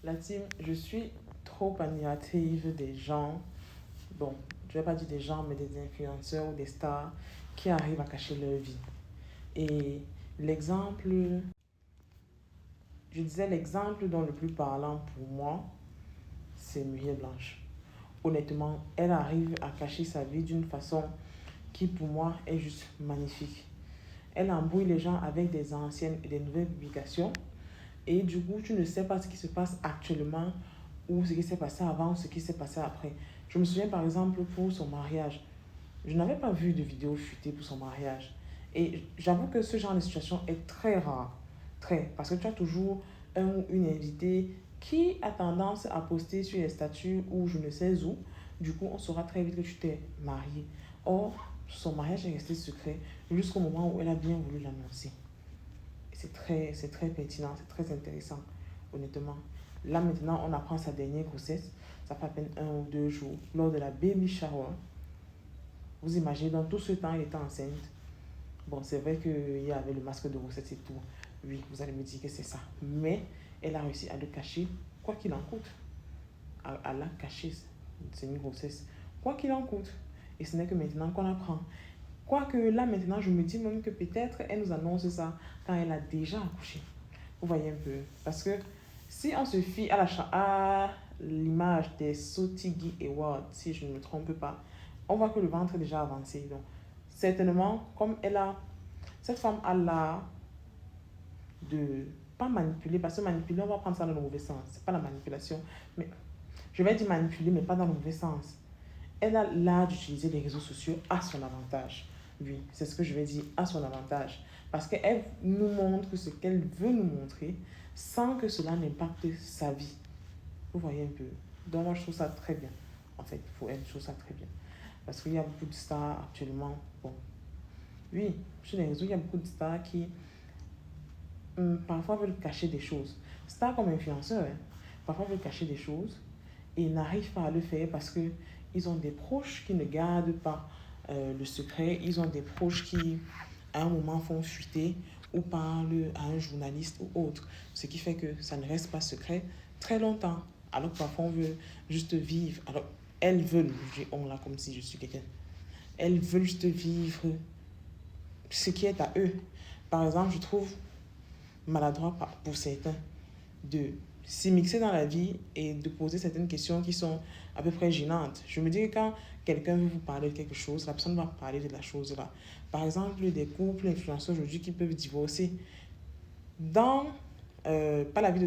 La team, je suis trop admirative des gens, bon, je vais pas dire des gens, mais des influenceurs ou des stars qui arrivent à cacher leur vie. Et l'exemple, je disais l'exemple dont le plus parlant pour moi, c'est Muriel Blanche. Honnêtement, elle arrive à cacher sa vie d'une façon qui pour moi est juste magnifique. Elle embrouille les gens avec des anciennes et des nouvelles publications. Et du coup, tu ne sais pas ce qui se passe actuellement ou ce qui s'est passé avant ou ce qui s'est passé après. Je me souviens par exemple pour son mariage. Je n'avais pas vu de vidéo futée pour son mariage. Et j'avoue que ce genre de situation est très rare. Très. Parce que tu as toujours un ou une invitée qui a tendance à poster sur les statuts ou je ne sais où. Du coup, on saura très vite que tu t'es marié. Or, son mariage est resté secret jusqu'au moment où elle a bien voulu l'annoncer. C'est très pertinent, c'est très intéressant, honnêtement. Là, maintenant, on apprend sa dernière grossesse. Ça fait à peine 1 ou 2 jours, lors de la baby shower. Vous imaginez, dans tout ce temps, elle était enceinte. Bon, c'est vrai qu'il y avait le masque de grossesse et tout. Oui, vous allez me dire que c'est ça. Mais elle a réussi à le cacher, quoi qu'il en coûte. À la cacher, c'est une grossesse. Quoi qu'il en coûte. Et ce n'est que maintenant qu'on apprend. Quoique là, maintenant, je me dis même que peut-être elle nous annonce ça quand elle a déjà accouché. Vous voyez un peu. Parce que si on se fie à l'image des Sotigui Awards, si je ne me trompe pas, on voit que le ventre est déjà avancé. Donc, certainement, comme elle a, cette femme a l'art de pas manipuler, parce que manipuler, on va prendre ça dans le mauvais sens. C'est pas la manipulation, mais je vais dire manipuler, mais pas dans le mauvais sens. Elle a l'art d'utiliser les réseaux sociaux à son avantage. Oui, c'est ce que je vais dire, à son avantage. Parce qu'elle nous montre ce qu'elle veut nous montrer sans que cela n'impacte sa vie. Vous voyez un peu. Donc moi, je trouve ça très bien. En fait, pour elle, je trouve ça très bien. Parce qu'il y a beaucoup de stars actuellement. Bon, oui, sur les réseaux, il y a beaucoup de stars qui parfois veulent cacher des choses. Stars comme influenceurs, hein, parfois veulent cacher des choses et n'arrivent pas à le faire parce que ils ont des proches qui ne gardent pas le secret. Ils ont des proches qui, à un moment, font fuiter ou parlent à un journaliste ou autre. Ce qui fait que ça ne reste pas secret très longtemps. Alors que parfois, on veut juste vivre. Alors, elles veulent, je dis on là comme si je suis quelqu'un. Elles veulent juste vivre ce qui est à eux. Par exemple, je trouve maladroit pour certains de s'immiscer dans la vie et de poser certaines questions qui sont à peu près gênantes. Je me dis que quand quelqu'un veut vous parler de quelque chose, la personne va parler de la chose là. Par exemple, des couples influenceurs aujourd'hui qui peuvent divorcer dans, pas la vie de